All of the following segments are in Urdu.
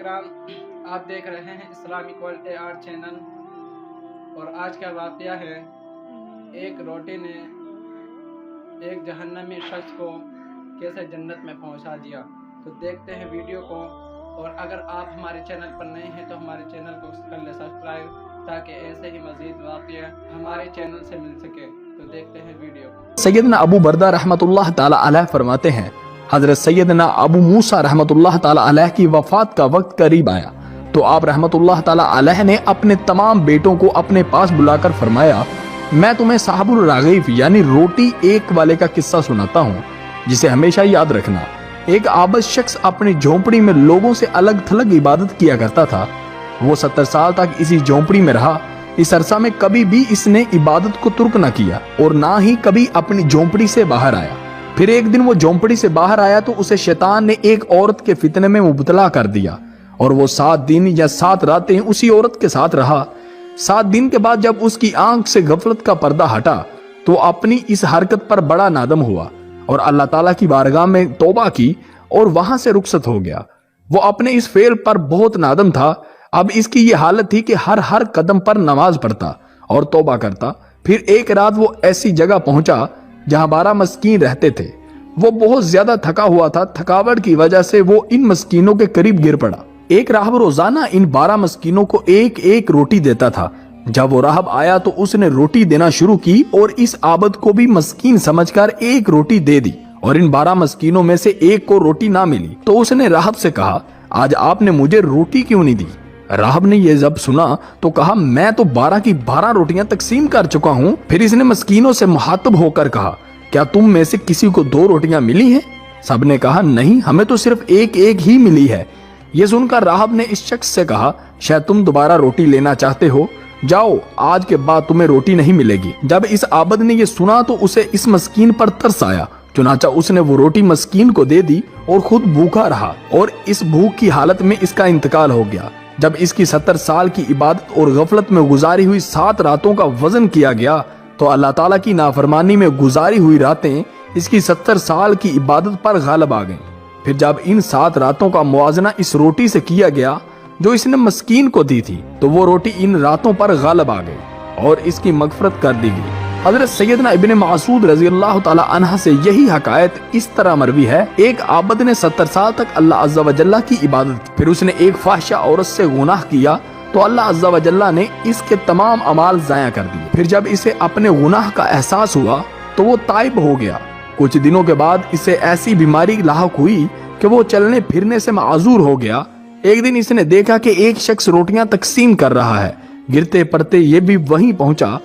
کرام، آپ دیکھ رہے ہیں اسلامک ورلڈ AR چینل، اور آج کا واقعہ ہے ایک روٹی نے ایک جہنمی شخص کو کیسے جنت میں پہنچا دیا۔ تو دیکھتے ہیں ویڈیو کو، اور اگر آپ ہمارے چینل پر نئے ہیں تو ہمارے چینل کو کر لیں سبسکرائب، تاکہ ایسے ہی مزید واقعہ ہمارے چینل سے مل سکے۔ تو دیکھتے ہیں ویڈیو کو۔ سیدنا ابو بردہ رحمت اللہ تعالی علیہ فرماتے ہیں، حضرت سیدنا ابو موسیٰ رحمت اللہ تعالی علیہ کی وفات کا وقت قریب آیا تو آپ رحمت اللہ تعالی علیہ نے اپنے تمام بیٹوں کو اپنے پاس بلا کر فرمایا، میں تمہیں صاحب الرغیف یعنی روٹی ایک والے کا قصہ سناتا ہوں جسے ہمیشہ یاد رکھنا۔ ایک عابد شخص اپنی جھونپڑی میں لوگوں سے الگ تھلگ عبادت کیا کرتا تھا۔ وہ 70 سال تک اسی جھونپڑی میں رہا۔ اس عرصہ میں کبھی بھی اس نے عبادت کو ترک نہ کیا اور نہ ہی کبھی اپنی جھونپڑی سے باہر آیا۔ پھر ایک دن وہ جھونپڑی سے باہر آیا تو اسے شیطان نے ایک عورت کے فتنے میں مبتلا کر دیا، اور وہ 7 دن یا 7 راتیں اسی عورت کے ساتھ رہا۔ 7 دن کے بعد جب اس کی آنکھ سے غفلت کا پردہ ہٹا تو اپنی اس حرکت پر بڑا نادم ہوا اور اللہ تعالیٰ کی بارگاہ میں توبہ کی اور وہاں سے رخصت ہو گیا۔ وہ اپنے اس فعل پر بہت نادم تھا۔ اب اس کی یہ حالت تھی کہ ہر قدم پر نماز پڑھتا اور توبہ کرتا۔ پھر ایک رات وہ ایسی جگہ پہنچا جہاں 12 مسکین رہتے تھے۔ وہ بہت زیادہ تھکا ہوا تھا۔ تھکاوٹ کی وجہ سے وہ ان مسکینوں کے قریب گر پڑا۔ ایک راہب روزانہ ان 12 مسکینوں کو ایک ایک روٹی دیتا تھا۔ جب وہ راہب آیا تو اس نے روٹی دینا شروع کی اور اس عابد کو بھی مسکین سمجھ کر ایک روٹی دے دی، اور ان 12 مسکینوں میں سے ایک کو روٹی نہ ملی تو اس نے راہب سے کہا، آج آپ نے مجھے روٹی کیوں نہیں دی؟ راہب نے یہ جب سنا تو کہا، میں تو 12 کی 12 روٹیاں تقسیم کر چکا ہوں۔ پھر اس نے مسکینوں سے مخاطب ہو کر کہا، کیا تم میں سے کسی کو 2 روٹیاں ملی ہیں؟ سب نے کہا، نہیں، ہمیں تو صرف ایک ہی ملی ہے۔ یہ سن کر راہب نے اس شخص سے کہا، شاید تم دوبارہ روٹی لینا چاہتے ہو، جاؤ، آج کے بعد تمہیں روٹی نہیں ملے گی۔ جب اس عابد نے یہ سنا تو اسے اس مسکین پر ترس آیا، چنانچہ اس نے وہ روٹی مسکین کو دے دی اور خود بھوکا رہا، اور اس بھوک کی حالت میں اس کا انتقال ہو گیا۔ جب اس کی 70 سال کی عبادت اور غفلت میں گزاری ہوئی 7 راتوں کا وزن کیا گیا تو اللہ تعالیٰ کی نافرمانی میں گزاری ہوئی راتیں اس کی 70 سال کی عبادت پر غالب آ گئیں۔ پھر جب ان 7 راتوں کا موازنہ اس روٹی سے کیا گیا جو اس نے مسکین کو دی تھی تو وہ روٹی ان راتوں پر غالب آ گئی اور اس کی مغفرت کر دی گئی۔ حضرت سیدنا ابن مسعود رضی اللہ تعالی عنہ سے یہی حکایت اس طرح مروی ہے، ایک عابد نے 70 سال تک اللہ عز و جل کی عبادت کی، پھر اس نے ایک فاحشہ عورت سے گناہ کیا تو اللہ عز و جل نے اس کے تمام اعمال ضائع کر دیے۔ پھر جب اسے اپنے گناہ کا احساس ہوا تو وہ تائب ہو گیا۔ کچھ دنوں کے بعد اسے ایسی بیماری لاحق ہوئی کہ وہ چلنے پھرنے سے معذور ہو گیا۔ ایک دن اس نے دیکھا کہ ایک شخص روٹیاں تقسیم کر رہا ہے۔ گرتے پڑتے یہ بھی وہیں پہنچا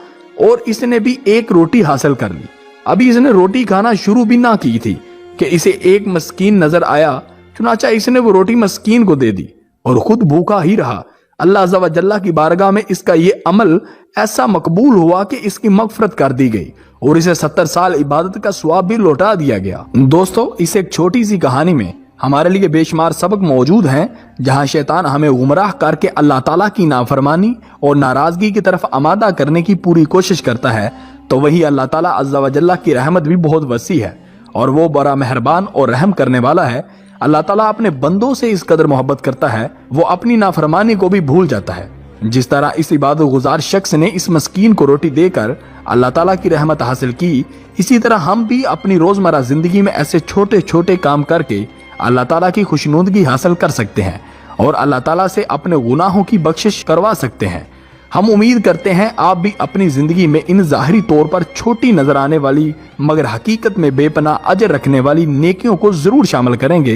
اور اس نے بھی ایک روٹی حاصل کر لی۔ ابھی اس نے روٹی کھانا شروع بھی نہ کی تھی کہ اسے ایک مسکین نظر آیا، چنانچہ اس نے وہ روٹی مسکین کو دے دی اور خود بھوکا ہی رہا۔ اللہ عز و جل کی بارگاہ میں اس کا یہ عمل ایسا مقبول ہوا کہ اس کی مغفرت کر دی گئی اور اسے 70 سال عبادت کا ثواب بھی لوٹا دیا گیا۔ دوستو، اس ایک چھوٹی سی کہانی میں ہمارے لیے بے شمار سبق موجود ہیں، جہاں شیطان ہمیں گمراہ کر کے اللہ تعالیٰ کی نافرمانی اور ناراضگی کی طرف آمادہ کرنے کی پوری کوشش کرتا ہے، تو وہی اللہ تعالیٰ عز و جل کی رحمت بھی بہت وسیع ہے اور وہ بڑا مہربان اور رحم کرنے والا ہے۔ اللہ تعالیٰ اپنے بندوں سے اس قدر محبت کرتا ہے، وہ اپنی نافرمانی کو بھی بھول جاتا ہے۔ جس طرح اس عبادت گزار شخص نے اس مسکین کو روٹی دے کر اللہ تعالیٰ کی رحمت حاصل کی، اسی طرح ہم بھی اپنی روزمرہ زندگی میں ایسے چھوٹے چھوٹے کام کر کے اللہ تعالیٰ کی خوشنودگی حاصل کر سکتے ہیں اور اللہ تعالیٰ سے اپنے گناہوں کی بخشش کروا سکتے ہیں۔ ہم امید کرتے ہیں آپ بھی اپنی زندگی میں ان ظاہری طور پر چھوٹی نظر آنے والی مگر حقیقت میں بے پناہ اجر رکھنے والی نیکیوں کو ضرور شامل کریں گے۔